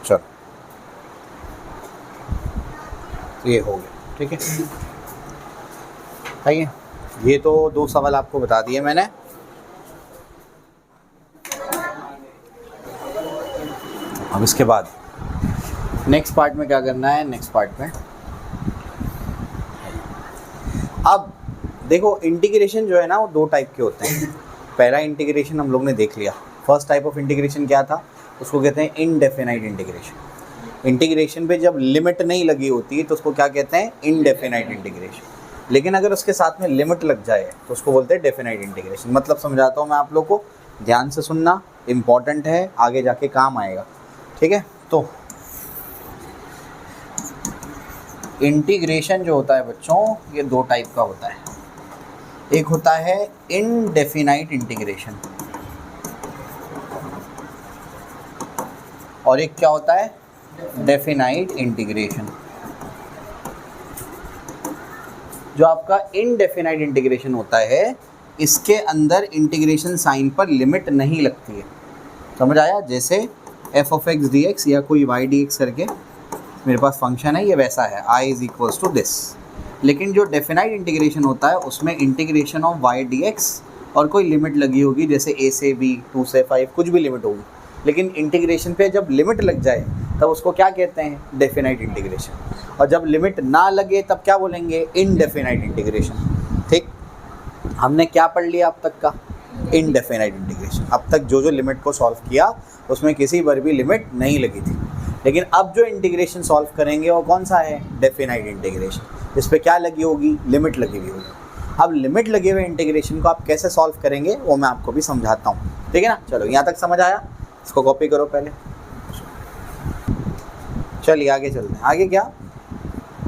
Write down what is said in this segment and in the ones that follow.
चलो तो ये हो गया, ठीक है। सही है, ये तो 2 सवाल आपको बता दिए मैंने। अब इसके बाद नेक्स्ट पार्ट में क्या करना है, नेक्स्ट पार्ट में अब देखो इंटीग्रेशन जो है ना वो 2 टाइप के होते हैं। पहला इंटीग्रेशन हम लोग ने देख लिया, फर्स्ट टाइप ऑफ इंटीग्रेशन क्या था, उसको कहते हैं इनडेफिनाइट इंटीग्रेशन। इंटीग्रेशन पे जब लिमिट नहीं लगी होती तो उसको क्या कहते हैं, इनडेफिनाइट इंटीग्रेशन। लेकिन अगर उसके साथ में लिमिट लग जाए तो उसको बोलते हैं डेफिनाइट इंटीग्रेशन। मतलब समझाता हूँ मैं आप लोग को, ध्यान से सुनना, इम्पॉर्टेंट है, आगे जाके काम आएगा, ठीक है। तो इंटीग्रेशन जो होता है बच्चों, ये 2 टाइप का होता है। एक होता है इनडेफिनाइट इंटीग्रेशन और एक क्या होता है, डेफिनाइट इंटीग्रेशन। जो आपका इनडेफिनाइट इंटीग्रेशन होता है, इसके अंदर इंटीग्रेशन साइन पर लिमिट नहीं लगती है, समझ आया। जैसे F of x D x या कोई वाई डी एक्स करके मेरे पास फंक्शन है, ये वैसा है, I is equals to this. लेकिन जो डेफिनाइट इंटीग्रेशन होता है उसमें integration of Y D X और कोई लिमिट लगी होगी, जैसे ए से बी, 2 से 5, कुछ भी लिमिट होगी। लेकिन इंटीग्रेशन पे जब लिमिट लग जाए तब उसको क्या कहते हैं, डेफिनाइट इंटीग्रेशन। और जब लिमिट ना लगे तब क्या बोलेंगे, इनडेफिनाइट इंटीग्रेशन। ठीक, हमने क्या पढ़ लिया अब तक का, इनडेफिनाइट इंटीग्रेशन। अब तक जो जो लिमिट को सॉल्व किया उसमें किसी पर भी लिमिट नहीं लगी थी। लेकिन अब जो इंटीग्रेशन सॉल्व करेंगे वो कौन सा है, डेफिनाइट इंटीग्रेशन। इस पर क्या लगी होगी, लिमिट लगी हुई होगी। अब लिमिट लगे हुए इंटीग्रेशन को आप कैसे सॉल्व करेंगे वो मैं आपको भी समझाता हूँ, ठीक है ना। चलो यहाँ तक समझ आया, इसको कॉपी करो पहले। चलिए आगे चलते हैं। आगे क्या,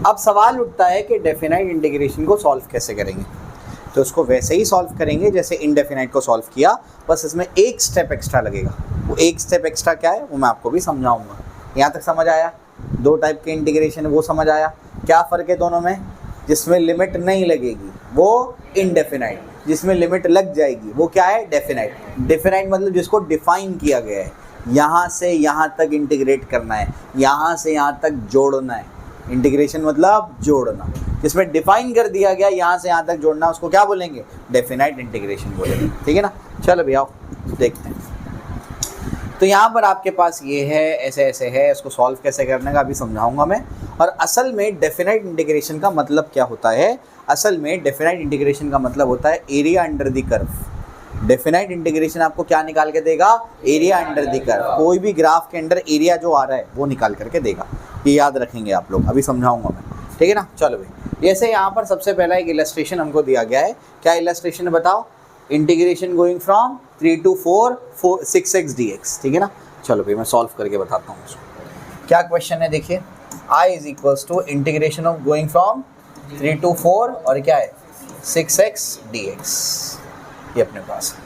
अब सवाल उठता है कि डेफिनाइट इंटीग्रेशन को सॉल्व कैसे करेंगे। तो उसको वैसे ही सॉल्व करेंगे जैसे इनडेफिनाइट को सॉल्व किया, बस इसमें एक स्टेप एक्स्ट्रा लगेगा। वो एक स्टेप एक्स्ट्रा क्या है वो मैं आपको भी समझाऊंगा। यहाँ तक समझ आया, 2 टाइप के इंटीग्रेशन वो समझ आया। क्या फ़र्क है दोनों में, जिसमें लिमिट नहीं लगेगी वो इनडेफिनाइट, जिसमें लिमिट लग जाएगी वो क्या है, डेफिनाइट। डेफिनाइट मतलब जिसको डिफाइन किया गया है, यहाँ से यहाँ तक इंटीग्रेट करना है, यहाँ से यहाँ तक जोड़ना है। इंटीग्रेशन मतलब जोड़ना, जिसमें डिफाइन कर दिया गया यहाँ से यहाँ तक जोड़ना, उसको क्या बोलेंगे, डेफिनाइट इंटीग्रेशन बोलेंगे, ठीक है ना। चलो भैया देखते हैं। तो यहाँ पर आपके पास ये है, ऐसे ऐसे है, इसको सॉल्व कैसे करने का अभी समझाऊंगा मैं। और असल में डेफिनाइट इंटीग्रेशन का मतलब क्या होता है, असल में डेफिनाइट इंटीग्रेशन का मतलब होता है area under the curve. Definite integration आपको क्या निकाल के देगा, एरिया अंडर द कर्व। कोई भी ग्राफ के अंदर एरिया जो आ रहा है वो निकाल करके देगा। ये याद रखेंगे आप लोग, अभी समझाऊंगा मैं, ठीक है ना। चलो भाई, जैसे यहाँ पर सबसे पहला एक इलस्ट्रेशन हमको दिया गया है। क्या इलस्ट्रेशन है बताओ, integration going from 3 to 4 6x dx, ठीक है ना। चलो भाई मैं सॉल्व करके बताता हूँ उसको। क्या क्वेश्चन है देखिए, I is equals to integration of going from 3 to 4 और क्या है 6x dx, ये अपने पास है।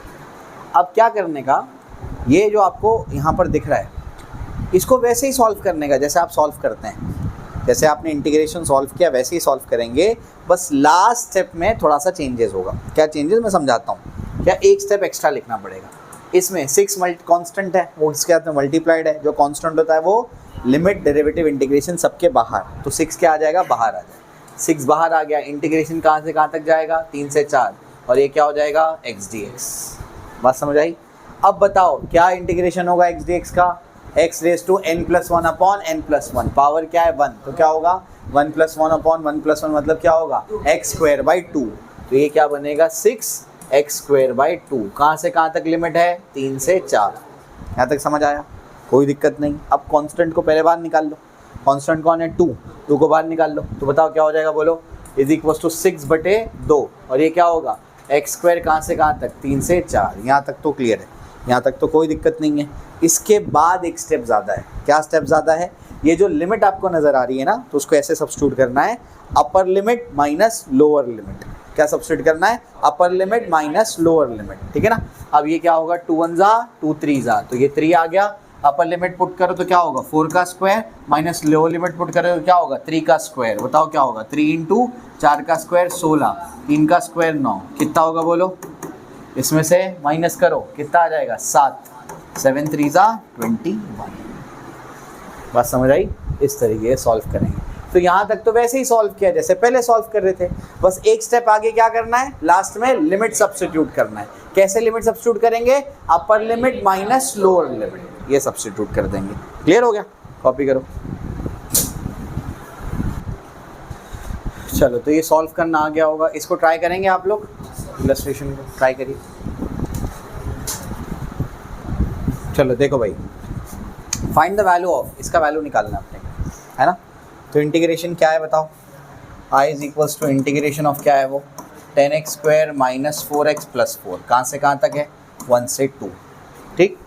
अब क्या करने का, ये जो आपको यहाँ पर दिख रहा है इसको वैसे ही सॉल्व करने का जैसे आप सॉल्व करते हैं। जैसे आपने इंटीग्रेशन सॉल्व किया वैसे ही सॉल्व करेंगे, बस लास्ट स्टेप में थोड़ा सा चेंजेस होगा। क्या चेंजेस मैं समझाता हूँ। क्या एक स्टेप एक्स्ट्रा लिखना पड़ेगा। इसमें 6 कांस्टेंट है, वो इसके साथ में मल्टीप्लाइड है। जो कांस्टेंट होता है वो लिमिट, डेरिवेटिव, इंटीग्रेशन सबके बाहर, तो 6 क्या आ जाएगा, बाहर आ जाएगा। 6 बाहर आ गया, इंटीग्रेशन कहाँ से कहाँ तक जाएगा, 3 से 4, और ये क्या हो जाएगा, x dx। बात समझ आई। अब बताओ क्या इंटीग्रेशन होगा x dx का, x raise to n+1 upon n+1, power क्या है 1, तो क्या होगा 1+1 अपॉन 1+1 मतलब क्या होगा x²/2। तो ये क्या बनेगा 6x²/2। कहाँ से कहाँ तक लिमिट है, 3 से 4। यहाँ तक समझ आया, कोई दिक्कत नहीं। अब कांस्टेंट को पहले बाहर निकाल लो। कांस्टेंट कौन है 2 को बाहर निकाल लो, तो बताओ क्या हो जाएगा, बोलो इज इक्वल टू 6/2। और ये क्या होगा x² कहाँ से कहाँ तक, 3 से 4। यहाँ तक तो क्लियर है, यहाँ तक तो कोई दिक्कत नहीं है। इसके बाद एक स्टेप ज़्यादा है। क्या स्टेप ज़्यादा है, ये जो लिमिट आपको नज़र आ रही है ना, तो उसको ऐसे सब्स्टिट्यूट करना है, upper limit minus lower limit. क्या सब्स्टिट्यूट करना है, upper limit minus lower limit, ठीक है ना। अब ये क्या होगा 2 1 जा 2 3 जा, तो ये 3 आ गया। अपर लिमिट पुट करो तो क्या होगा 4 का square, minus lower limit put करो तो क्या होगा 3 का स्क्वायर। बताओ क्या होगा, 3 × 4 का स्क्वायर 16, 3 का स्क्वायर 9, कितना होगा बोलो। इसमें से माइनस करो, कितना आ जाएगा 7, 7 3 जा 21। बात समझ आई? इस तरीके से सॉल्व करेंगे। तो यहाँ तक तो वैसे ही सॉल्व किया जैसे पहले सॉल्व कर रहे थे, बस एक स्टेप आगे क्या करना है, लास्ट में लिमिट सब्स्टिट्यूट करना है। कैसे लिमिट सब्स्टिट्यूट करेंगे? अपर लिमिट माइनस लोअर लिमिट, ये सब्स्टिट्यूट कर देंगे। क्लियर हो गया? कॉपी करो। चलो, तो ये सॉल्व करना आ गया होगा। इसको ट्राई करेंगे आप लोग, इलस्ट्रेशन को ट्राई करिए। चलो देखो भाई, फाइंड द वैल्यू ऑफ, इसका वैल्यू निकालना है अपने, है ना। तो इंटीग्रेशन क्या है बताओ? I is equals to integration of क्या है वो, 10x square minus 4x plus 4। कहाँ से कहाँ तक है? 1 से 2। ठीक,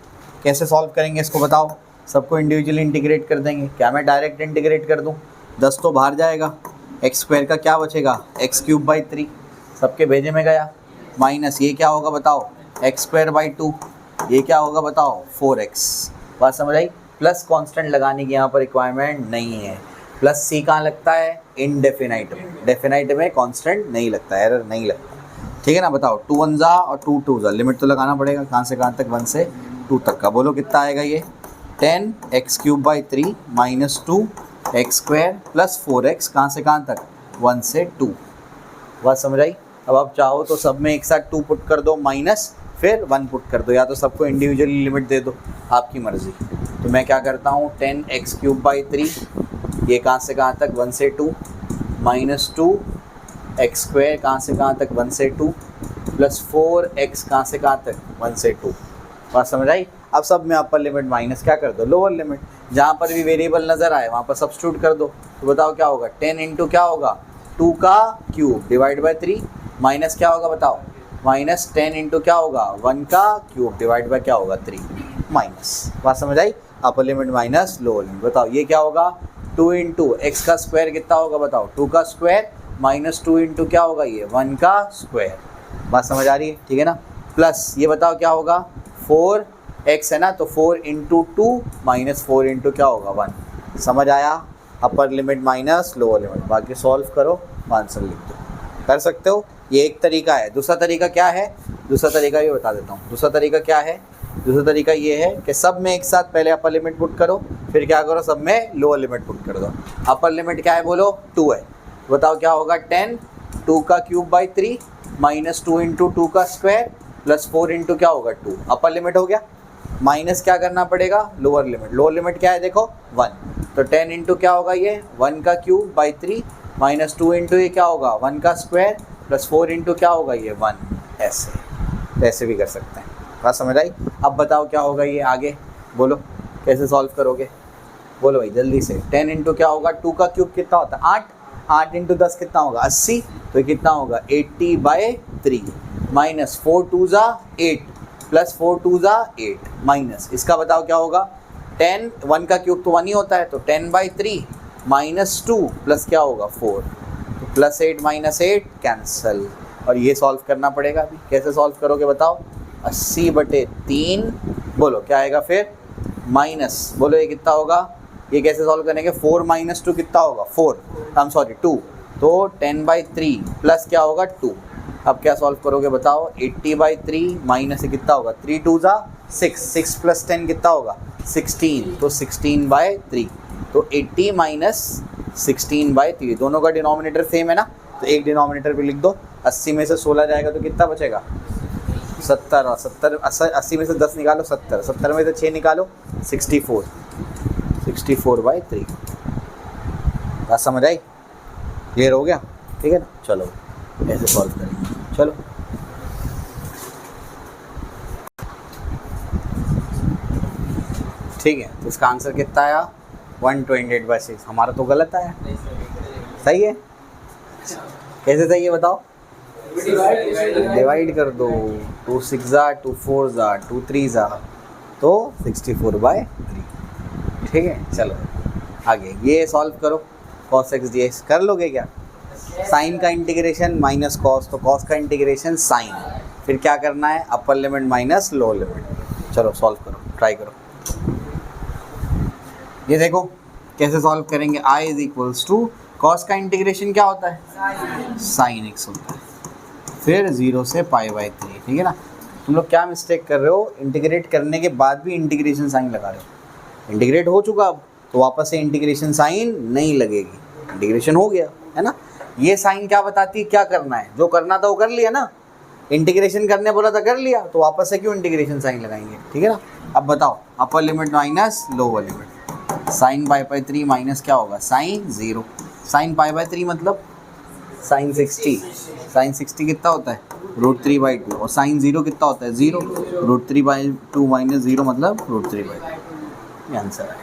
कैसे सॉल्व करेंगे इसको बताओ? सबको इंडिविजुअली इंटीग्रेट कर देंगे। क्या मैं डायरेक्ट इंटीग्रेट कर दूँ? 10 तो बाहर जाएगा, एक्स स्क्वायर का क्या बचेगा, एक्स क्यूब बाई 3, सबके भेजे में गया, माइनस ये क्या होगा बताओ, एक्स स्क्वायर बाई 2, ये क्या होगा बताओ, 4x। बात समझ आई? प्लस कांस्टेंट लगाने की यहाँ पर रिक्वायरमेंट नहीं है। प्लस सी कहाँ लगता है? इनडेफिनाइट में। डेफिनाइट में कांस्टेंट नहीं लगता, एरर नहीं लगता। ठीक है ना। बताओ 2 1 जा और 2 2 जा, लिमिट तो लगाना पड़ेगा। कहाँ से कहाँ तक? 1 से 2 तक का। बोलो कितना आएगा ये? 10 x cube by 3 minus 2 x square plus 4x। कहाँ से कहाँ तक? 1 से 2। बात समझ आई? अब आप चाहो तो सब में एक साथ 2 पुट कर दो, माइनस फिर 1 पुट कर दो, या तो सबको इंडिविजुअली लिमिट दे दो, आपकी मर्ज़ी। तो मैं क्या करता हूँ, 10 एक्स क्यूब बाई 3, ये कहाँ से कहाँ तक? 1 से 2, माइनस 2 एक्स स्क्वायर कहाँ से कहाँ तक? 1 से 2, प्लस 4x कहाँ से कहाँ तक? 1 से 2। बात समझ आई? अब सब में अपर लिमिट माइनस क्या कर दो, लोअर लिमिट। जहाँ पर भी वेरिएबल नज़र आए वहाँ पर सब्स्टिट्यूट कर दो। तो बताओ क्या होगा? 10 इंटू क्या होगा, 2 का क्यूब डिवाइड बाई 3, माइनस क्या होगा बताओ, माइनस 10 इंटू क्या होगा, 1 का क्यूब डिवाइड बाई क्या होगा, 3 माइनस। बात समझ आई? Upper limit minus lower limit. बताओ ये क्या होगा, 2 इंटू एक्स का स्क्वायर कितना होगा बताओ, 2 का स्क्वायर माइनस 2 इंटू क्या होगा, ये 1 का स्क्वायर। बात समझ आ रही है? ठीक है ना। प्लस ये बताओ क्या होगा, 4x है ना, तो 4 इंटू 2 माइनस 4 इंटू क्या होगा, 1। समझ आया? अपर लिमिट माइनस लोअर लिमिट। बाकी सॉल्व करो, आंसर लिख दो। कर सकते हो, ये एक तरीका है। दूसरा तरीका क्या है? दूसरा तरीका ये बता देता हूँ। दूसरा तरीका क्या है? दूसरा तरीका ये है कि सब में एक साथ पहले अपर लिमिट पुट करो, फिर क्या करो, सब में लोअर लिमिट पुट कर दो। अपर लिमिट क्या है बोलो, 2 है। बताओ क्या होगा, 10 2 का क्यूब बाई 3 माइनस 2 इंटू 2 का स्क्वायर प्लस 4 इंटू क्या होगा, 2। अपर लिमिट हो गया, माइनस क्या करना पड़ेगा, लोअर लिमिट। लोअर लिमिट क्या है देखो, 1। तो 10 इंटू क्या होगा, ये 1 का क्यूब बाई 3 माइनस 2 इंटू ये क्या होगा, 1 का स्क्वायर प्लस 4 इंटू क्या होगा, ये 1। ऐसे भी कर सकते हैं। बात समझ आई? अब बताओ क्या होगा ये आगे, बोलो कैसे सॉल्व करोगे, बोलो भाई जल्दी से। 10 इंटू क्या होगा, 2 का क्यूब कितना होता है, 8। 8 इंटू 10 कितना होगा, 80। तो कितना होगा, 80 बाई 3 माइनस 4 2 जा 8 प्लस 4 2 जा 8 माइनस इसका बताओ क्या होगा, 10 1 का क्यूब तो 1 ही होता है, तो 10 बाई 3 माइनस 2 प्लस क्या होगा 4, तो प्लस 8 माइनस 8 कैंसल। और ये सॉल्व करना पड़ेगा। अभी कैसे सॉल्व करोगे बताओ, 80/3 बोलो क्या आएगा फिर, माइनस बोलो ये कितना होगा, ये कैसे सॉल्व करेंगे, 4 माइनस 2 कितना होगा, 2। तो 10/3 प्लस क्या होगा 2। अब क्या सॉल्व करोगे बताओ, 80/3 माइनस ये कितना होगा, 3 2 जा 6, 6 प्लस 10 कितना होगा 16, तो 16/3। तो 80 माइनस 16/3, दोनों का डिनोमिनेटर सेम है ना, तो एक डिनोमिनेटर भी लिख दो। 80 में से 16 जाएगा तो कितना बचेगा, 70। और 80 में से 10 निकालो 70, 70 में से 6 निकालो 64, 64/3। बात समझ आई? क्लियर हो गया? ठीक है ना। चलो ऐसे सॉल्व करेंगे। चलो ठीक है, तो इसका आंसर कितना आया, 128/6। हमारा तो गलत आया, सही है। कैसे सही है बताओ, डिवाइड कर दो, 2 6 जा 2 4 जा 2 3 जा, तो 64/3। ठीक है। चलो आगे ये सॉल्व करो, cos x dx कर लोगे क्या, साइन का इंटीग्रेशन माइनस कॉस, तो कॉस का इंटीग्रेशन साइन, फिर क्या करना है, upper limit minus lower limit. चलो सॉल्व करो, ट्राई करो। ये देखो कैसे सॉल्व करेंगे, i is equals to cos का इंटीग्रेशन क्या होता है, साइन x होता है, फिर 0 से π/3। ठीक है ना। तुम लोग क्या मिस्टेक कर रहे हो, इंटीग्रेट करने के बाद भी इंटीग्रेशन साइन लगा रहे हो। इंटीग्रेट हो चुका, अब तो वापस से इंटीग्रेशन साइन नहीं लगेगी, इंटीग्रेशन हो गया है ना। ये साइन क्या बताती है, क्या करना है, जो करना था वो कर लिया ना, इंटीग्रेशन करने बोला था कर लिया, तो वापस से क्यों इंटीग्रेशन साइन लगाएंगे, ठीक है ना। अब बताओ अपर limit minus lower limit, sine pi by 3 minus क्या होगा साइन 0, साइन पाई बाई 3 मतलब साइन 60, साइन 60 कितना होता है √3 बाई 2, और साइन 0 कितना होता है 0, √3 बाई 2 माइनस 0 मतलब √3 बाई 2, ये आंसर है।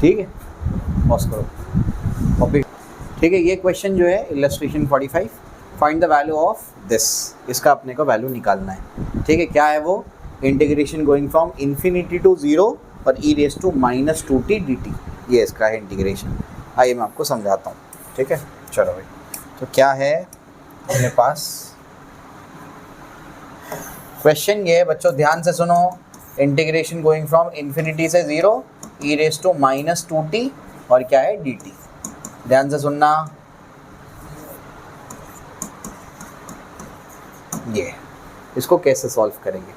ठीक है, पॉज करो टॉपिक। ठीक है, ये क्वेश्चन जो है illustration 45, find the value of this, इसका अपने को वैल्यू निकालना है। ठीक है, क्या है वो, integration going from infinity to 0 और e−2t dt, ये इसका है इंटीग्रेशन। आइए मैं आपको समझाता हूँ। ठीक है, चलो भाई, तो क्या है अपने पास क्वेश्चन, ये है बच्चों ध्यान से सुनो, इंटीग्रेशन गोइंग फ्रॉम इन्फिनिटी से 0 e−2t और क्या है dt, ध्यान से सुनना। ये इसको कैसे सॉल्व करेंगे,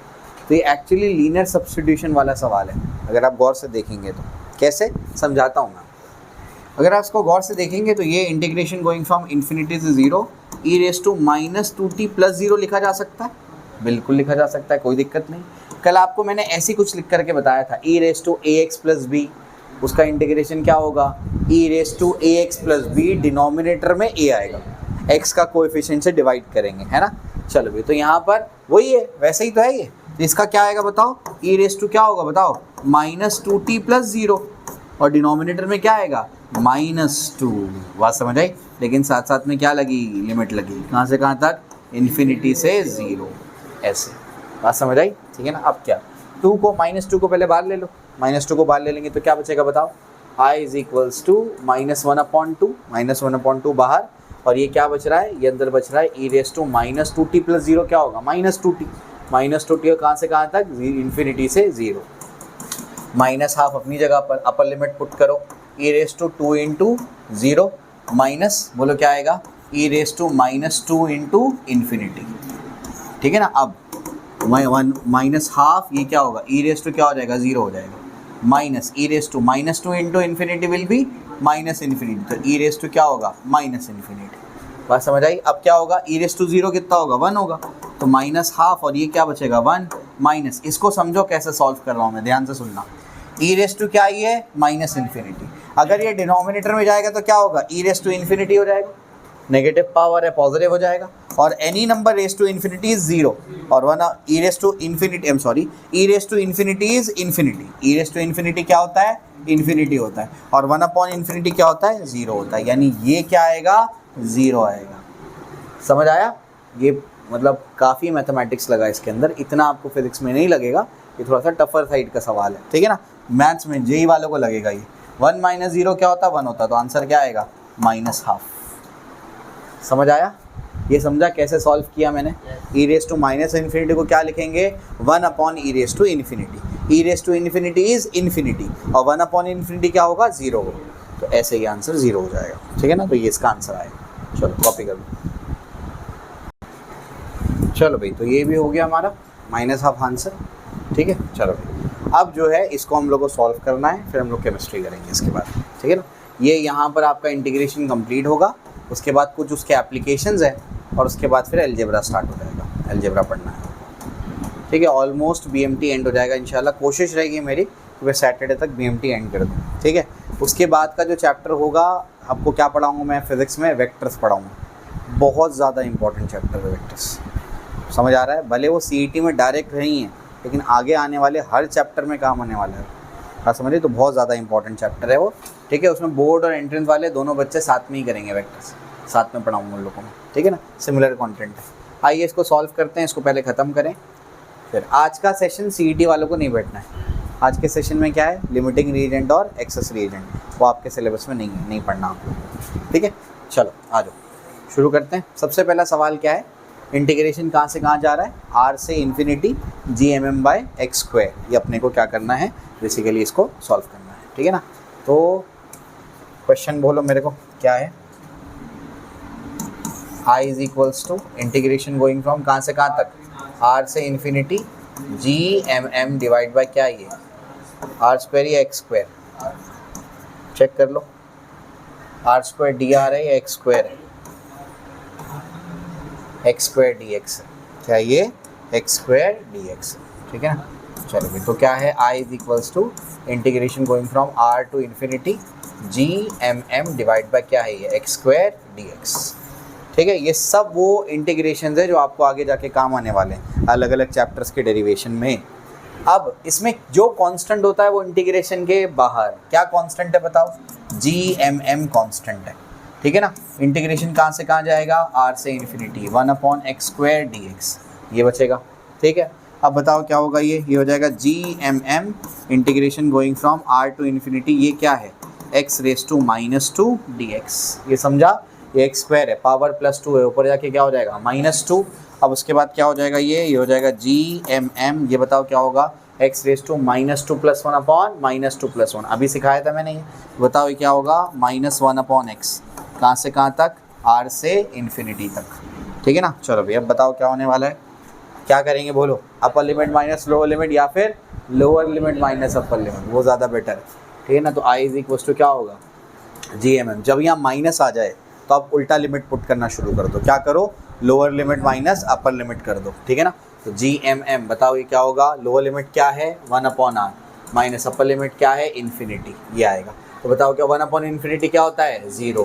तो ये एक्चुअली लीनियर सब्स्टिट्यूशन वाला सवाल है, अगर आप गौर से देखेंगे तो। कैसे समझाता हूँ मैं, अगर आप इसको गौर से देखेंगे तो ये इंटीग्रेशन गोइंग फ्रॉम इन्फिनिटी से 0 e−2t + 0 लिखा जा सकता है, बिल्कुल लिखा जा सकता है, कोई दिक्कत नहीं। कल आपको मैंने ऐसी कुछ लिख करके बताया था, e⁴ax + b, उसका इंटीग्रेशन क्या होगा, e⁴ax + b, डिनोमिनेटर में a आएगा, x का कोएफिशिएंट से डिवाइड करेंगे, है ना। चलो भाई, तो यहाँ पर वही है, वैसे ही तो है ये, इसका क्या आएगा बताओ, क्या होगा बताओ, -2t + 0, और डिनोमिनेटर में क्या आएगा -2, बात समझ आई। लेकिन साथ साथ में क्या लगी, लिमिट लगी, कहाँ से कहाँ तक, इन्फिनिटी से 0, ऐसे, बात समझ आई। ठीक है ना। अब क्या, -2 को पहले बाहर ले लो, -2 को बाहर ले लेंगे तो क्या बचेगा बताओ, i = -1/2, -1/2 बाहर, और ये क्या बच रहा है, ये अंदर बच रहा है e⁻−2t + 0, क्या होगा -2t, कहाँ से कहाँ तक, इन्फिनिटी से 0, -½ अपनी जगह पर, अपर लिमिट पुट करो, e⁻² × 0 माइनस, बोलो क्या आएगा, e⁻² × इन्फिनिटी। ठीक है ना। अब -½ ये क्या होगा, e⁻² क्या हो जाएगा 0 हो जाएगा, minus e⁻² × infinity will be -∞, तो e⁻² क्या होगा -∞, बात समझ आई। अब क्या होगा, e⁻0 कितना होगा 1 होगा, तो -½ और ये क्या बचेगा 1 माइनस, इसको समझो कैसे सॉल्व कर रहा हूँ मैं, ध्यान से सुनना। e⁻² क्या ही है -∞, अगर ये डिनोमिनेटर में जाएगा तो क्या होगा, e⁻∞ हो जाएगा, नेगेटिव पावर है पॉजिटिव हो जाएगा, और any number raise to infinity is 0, और one e⁻∞ is infinity, e⁻∞ क्या होता है, इन्फिनिटी होता है, और 1/∞ क्या होता है 0 होता है, यानी ये क्या आएगा 0 आएगा। समझ आया, ये मतलब काफ़ी मैथमेटिक्स लगा इसके अंदर, इतना आपको फिजिक्स में नहीं लगेगा, ये थोड़ा सा टफर साइड का सवाल है। ठीक है ना, मैथ्स में जेई वालों को लगेगा ये, 1 - 0 क्या होता है 1 होता है, तो आंसर क्या आएगा -½ समझ आया, ये समझा कैसे सॉल्व किया मैंने। e⁻∞ को क्या लिखेंगे, 1/e⁻∞, e⁻∞ इज इन्फिनिटी, और 1/∞ क्या होगा 0 होगा, तो ऐसे ही आंसर 0 हो जाएगा। ठीक है ना, तो ये इसका आंसर आएगा। चलो कॉपी कर लो। चलो भाई, तो ये भी हो गया हमारा -½ आंसर। ठीक है, चलो भाई, अब जो है इसको हम लोग को सॉल्व करना है, फिर हम लोग केमिस्ट्री करेंगे इसके बाद। ठीक है ना, ये यहाँ पर आपका इंटीग्रेशन कंप्लीट होगा, उसके बाद कुछ उसके एप्लीकेशंस है, और उसके बाद फिर अलजेब्रा स्टार्ट हो जाएगा, अलजेब्रा पढ़ना है। ठीक है, ऑलमोस्ट बीएमटी एंड हो जाएगा इंशाल्लाह, कोशिश रहेगी मेरी कि मैं सैटरडे तक बीएमटी एंड कर दूँ। ठीक है, उसके बाद का जो चैप्टर होगा, आपको क्या पढ़ाऊँगा मैं, फिज़िक्स में वेक्टर्स पढ़ाऊँगा, बहुत ज़्यादा इंपॉर्टेंट चैप्टर है वेक्टर्स, समझ आ रहा है। भले वो सीईटी में डायरेक्ट नहीं है, लेकिन आगे आने वाले हर चैप्टर में काम आने वाला है, बात समझिए, तो बहुत ज़्यादा इंपॉर्टेंट चैप्टर है वो। ठीक है, उसमें बोर्ड और एंट्रेंस वाले दोनों बच्चे साथ में ही करेंगे वेक्टर्स, साथ में पढ़ाऊँगा उन लोगों को। ठीक है ना, सिमिलर कंटेंट है। आइए इसको सॉल्व करते हैं, इसको पहले ख़त्म करें, फिर आज का सेशन सीईटी वालों को नहीं बैठना है। आज के सेशन में क्या है, लिमिटिंग रीएजेंट और एक्सेस रीएजेंट, वो आपके सिलेबस में नहीं पढ़ना आप लोग। ठीक है, चलो आ जाओ शुरू करते हैं। सबसे पहला सवाल क्या है, इंटीग्रेशन कहाँ से कहाँ जा रहा है, r से इन्फिनिटी gmm/x², ये अपने को क्या करना है, बेसिकली इसको सॉल्व करना है। ठीक है ना, तो क्वेश्चन बोलो मेरे को क्या है। i = इंटीग्रेशन गोइंग फ्रॉम कहाँ से कहाँ तक, r से इन्फिनिटी gmm डिवाइड बाय क्या, ये r² या x², चेक कर लो, आर स्क्वायर डी आर है या एक्स स्क्वायर है, एक्स स्क्वायर डी एक्स है, क्या ये एक्स स्क्वायर डी एक्स, ठीक है ना। चलो भाई, तो क्या है, I is equals to integration going from are to infinity G M m divide by क्या है ये एक्स स्क्वायर डी एक्स, ठीक है। ये सब वो इंटीग्रेशन है जो आपको आगे जाके काम आने वाले हैं अलग अलग चैप्टर्स के डेरिवेशन में। अब इसमें जो कांस्टेंट होता है वो इंटीग्रेशन के बाहर, क्या कांस्टेंट है बताओ, जी एम एम कांस्टेंट है, ठीक है ना। इंटीग्रेशन कहाँ से कहाँ जाएगा, आर से infinity, 1/x square D x, ये बचेगा, ठीक है। अब बताओ क्या होगा, ये हो जाएगा G M M integration going from are to infinity, ये क्या है, x रेस टू -2 dx, ये समझा, ये एक्स स्क्वायर है, पावर +2 है, ऊपर जाके क्या हो जाएगा -2। अब उसके बाद क्या हो जाएगा, ये हो जाएगा जी एम एम, ये बताओ क्या होगा, x रेस टू -2 + 1 अपॉन -2 + 1, अभी सिखाया था मैंने, ये बताओ ये क्या होगा, -1/x, कहाँ से कहाँ तक, r से इन्फिनिटी तक, ठीक है ना। चलो भैया अब बताओ क्या होने वाला है, क्या करेंगे बोलो, अपर लिमिट माइनस लोअर लिमिट या फिर lower limit minus upper limit, वो ज़्यादा बेटर है, ठीक है ना। तो आई इज इक्वल टू क्या होगा, जी एम एम, जब यहाँ माइनस आ जाए तो आप उल्टा लिमिट पुट करना शुरू कर दो, क्या करो, lower limit minus upper limit कर दो, ठीक है ना। तो जी एम एम बताओ ये क्या होगा, लोअर लिमिट क्या है 1/r माइनस अपर लिमिट क्या है इन्फिनिटी, ये आएगा। तो बताओ क्या 1/∞ क्या होता है, 0,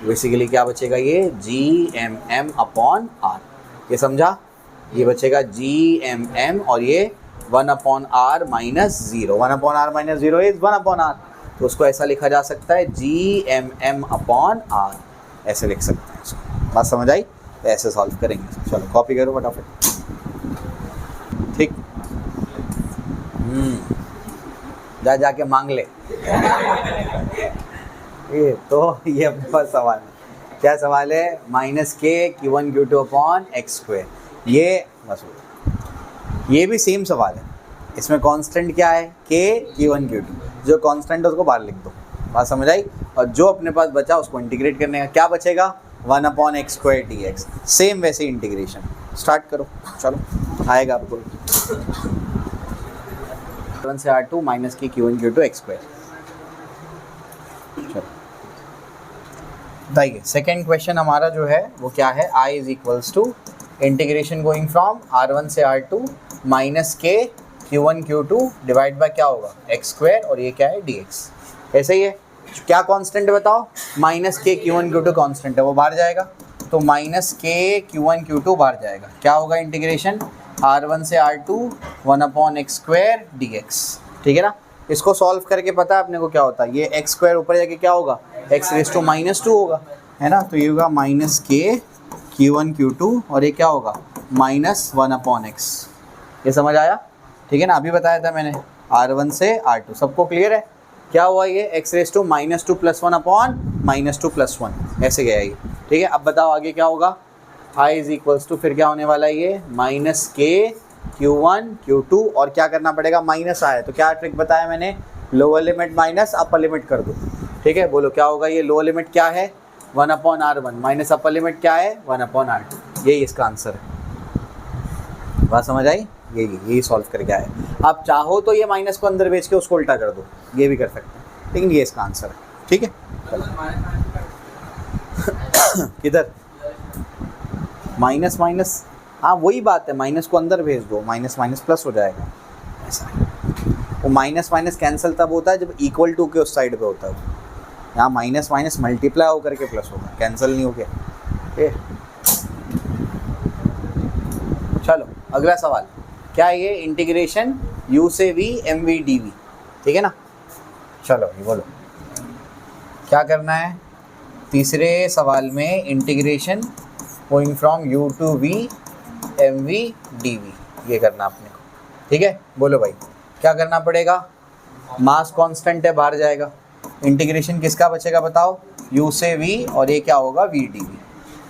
बेसिकली क्या बचेगा, ये G M M upon R, ये समझा, ये बचेगा जी एम एम और ये 1/r minus 0, 1/r minus 0 is 1/r, तो उसको ऐसा लिखा जा सकता है G M M upon R, ऐसे लिख सकते हैं इसको, बात समझ आई, तो ऐसे सॉल्व करेंगे। चलो कॉपी करो फटाफट, ठीक, जाके मांग ले ये तो ये अपने पास सवाल है, क्या सवाल है, -k q1 q2 upon x square, ये बस ये भी सेम सवाल है, इसमें कांस्टेंट क्या है, k q1 q2, जो कांस्टेंट है उसको बाहर लिख दो, बात समझ आई, और जो अपने पास बचा उसको इंटीग्रेट करने का, क्या बचेगा 1/x स्क्वायर dx, सेम वैसे इंटीग्रेशन स्टार्ट करो, चलो आएगा आपको, R1 से R2 -k q1 q2 x square. चलो बताइए, सेकेंड क्वेश्चन हमारा जो है वो क्या है, I is equals to integration going from R1 से R2 -k q1 q2 divide by क्या होगा x स्क्वायर, और ये क्या है dx, ऐसे ही है, क्या कांस्टेंट है बताओ, -k q1 q2 कांस्टेंट है, वो बाहर जाएगा, तो -k q1 q2 बाहर जाएगा, क्या होगा इंटीग्रेशन R1 से R2 1/x स्क्वायर dx, ठीक है ना। इसको सॉल्व करके पता है अपने को क्या होता है, ये x स्क्वायर ऊपर जाके क्या होगा, x रेस टू -2 होगा, है ना, तो ये होगा -k q1 q2 और ये क्या होगा -1/x, ये समझ आया, ठीक है ना, अभी बताया था मैंने, R1 से R2 सबको क्लियर है, क्या हुआ ये x रेस टू -2 + 1 अपॉन -2 + 1, ऐसे गया ये, ठीक है। अब बताओ आगे क्या होगा, I इज इक्वल्स टू फिर क्या होने वाला है, ये -k q1 q2 और क्या करना पड़ेगा, माइनस आया तो क्या ट्रिक बताया मैंने, lower limit minus upper limit कर दो, ठीक है, बोलो क्या होगा, ये लोअर लिमिट क्या है 1/r1 माइनस अपर लिमिट क्या है 1/r2, यही इसका आंसर है, बात समझ आई, यही सॉल्व करके आए। आप चाहो तो ये माइनस को अंदर भेज के उसको उल्टा कर दो, ये भी कर सकते हैं, लेकिन ये इसका आंसर है, ठीक है। किधर माइनस माइनस, हाँ वही बात है, माइनस को अंदर भेज दो, माइनस माइनस प्लस हो जाएगा, ऐसा वो माइनस माइनस कैंसिल तब होता है जब इक्वल टू के उस साइड पे होता है, यहाँ माइनस माइनस मल्टीप्लाई होकर के प्लस होगा, कैंसिल नहीं हो गया, ठीक। चलो अगला सवाल, क्या ये इंटीग्रेशन u से v mv dv, ठीक है ना। चलो ये बोलो क्या करना है, तीसरे सवाल में integration going from u to v mv dv, ये करना आपने को, ठीक है। बोलो भाई क्या करना पड़ेगा, मास कांस्टेंट है बाहर जाएगा, इंटीग्रेशन किसका बचेगा बताओ, u से v और ये क्या होगा v dv,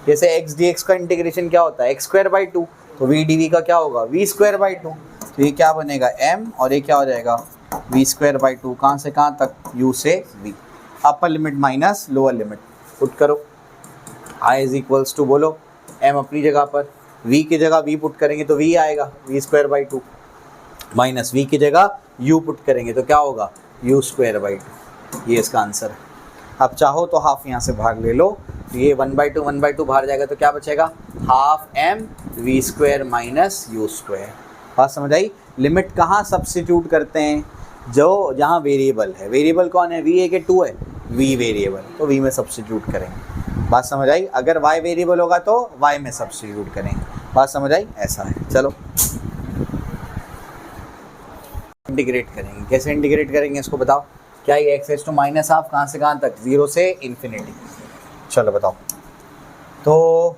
जैसे x dx का इंटीग्रेशन क्या होता है x²/2, तो v dv का क्या होगा v²/2, तो ये क्या बनेगा m और ये क्या हो जाएगा v²/2, कहाँ से कहाँ तक u से v, अपर limit minus lower limit put करो, i इज इक्वल्स टू बोलो m अपनी जगह पर, v की जगह v पुट करेंगे तो v आएगा v²/2 माइनस v की जगह u पुट करेंगे तो क्या होगा u²/2, ये इसका आंसर है। अब चाहो तो हाफ यहाँ से भाग ले लो, तो ये 1/2 बाहर जाएगा तो क्या बचेगा, half m v square minus u square. बात समझ आई। लिमिट कहाँ सब्स्टिट्यूट करते हैं, जो जहाँ वेरिएबल है। वेरिएबल कौन है, v है कि 2 है, v वेरिएबल, तो v में सब्स्टिट्यूट करेंगे। बात समझ आई। अगर y वेरिएबल होगा तो y में सब्स्टिट्यूट करेंगे। बात समझ आई, ऐसा है। चलो इंटीग्रेट करेंगे, कैसे इंटीग्रेट करेंगे इसको बताओ। क्या ये x⁻⁻, कहाँ से कहाँ तक, 0 से इन्फिनिटी। चलो बताओ। तो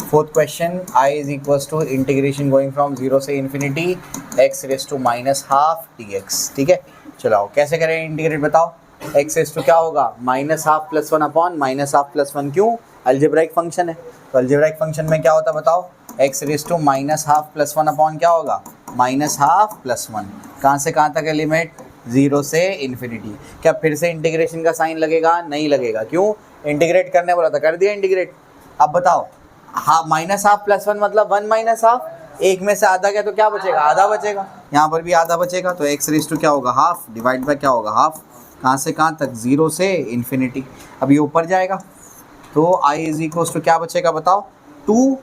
fourth question, i is equals to integration going from 0 से इन्फिनिटी x⁻½ dx। ठीक है, चलाओ कैसे करें इंटीग्रेट बताओ। x क्या होगा, -½ + 1 अपॉन -½ + 1, क्यों, अलजेब्राइक फंक्शन है। तो अलजेब्राइक फंक्शन में क्या होता है बताओ, x⁻½ + 1 अपॉन क्या होगा, -½ + 1। कहाँ से कहाँ तक है लिमिट, 0 से इन्फिनिटी। क्या फिर से इंटीग्रेशन का साइन लगेगा, नहीं लगेगा, क्यों, इंटीग्रेट करने बोला था, कर दिया इंटीग्रेट। अब बताओ, हाँ -½ + 1 मतलब 1 - ½ एक में से आधा गया तो क्या बचेगा, आधा बचेगा। यहाँ पर भी आधा बचेगा, तो x⁻² क्या होगा, हाफ डिवाइड बाय क्या होगा, हाफ। कहाँ से कहाँ तक, 0 से इन्फिनिटी। अब ये ऊपर जाएगा तो i इज इक्वल्स टू क्या बचेगा बताओ, 2।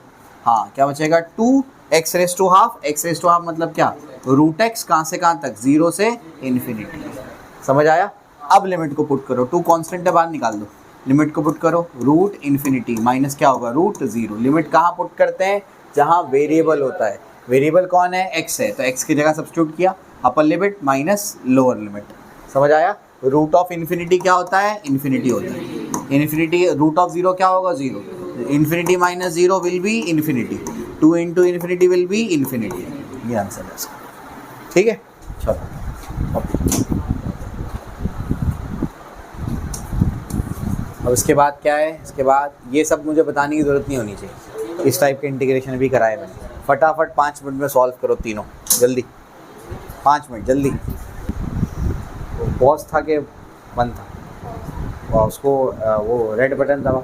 हाँ क्या बचेगा, 2 x⁻½ मतलब क्या, √x। कहाँ से कहाँ तक, 0 से इन्फिनिटी। समझ आया। अब लिमिट को पुट करो, 2 कांस्टेंट है, बाहर निकाल दो। लिमिट को पुट करो, √∞ माइनस क्या होगा, √0। लिमिट कहाँ पुट करते हैं, जहाँ वेरिएबल होता है। वेरिएबल कौन है, x है, तो x की जगह सब्स्टिट्यूट किया, अपर लिमिट माइनस लोअर लिमिट। समझ आया। √∞ क्या होता है, इन्फिनिटी होता है। इन्फिनिटी √0 क्या होगा, 0। Infinity minus 0 will be infinity, 2 × infinity will be infinity. ये आंसर है इसका। ठीक है, चलो अब इसके बाद क्या है, इसके बाद ये सब मुझे बताने की ज़रूरत नहीं होनी चाहिए। इस टाइप के इंटीग्रेशन भी कराए मैंने। फटाफट 5 मिनट में सॉल्व करो तीनों, जल्दी 5 मिनट जल्दी। वो बॉस था कि बंद था, और उसको वो रेड बटन दबा।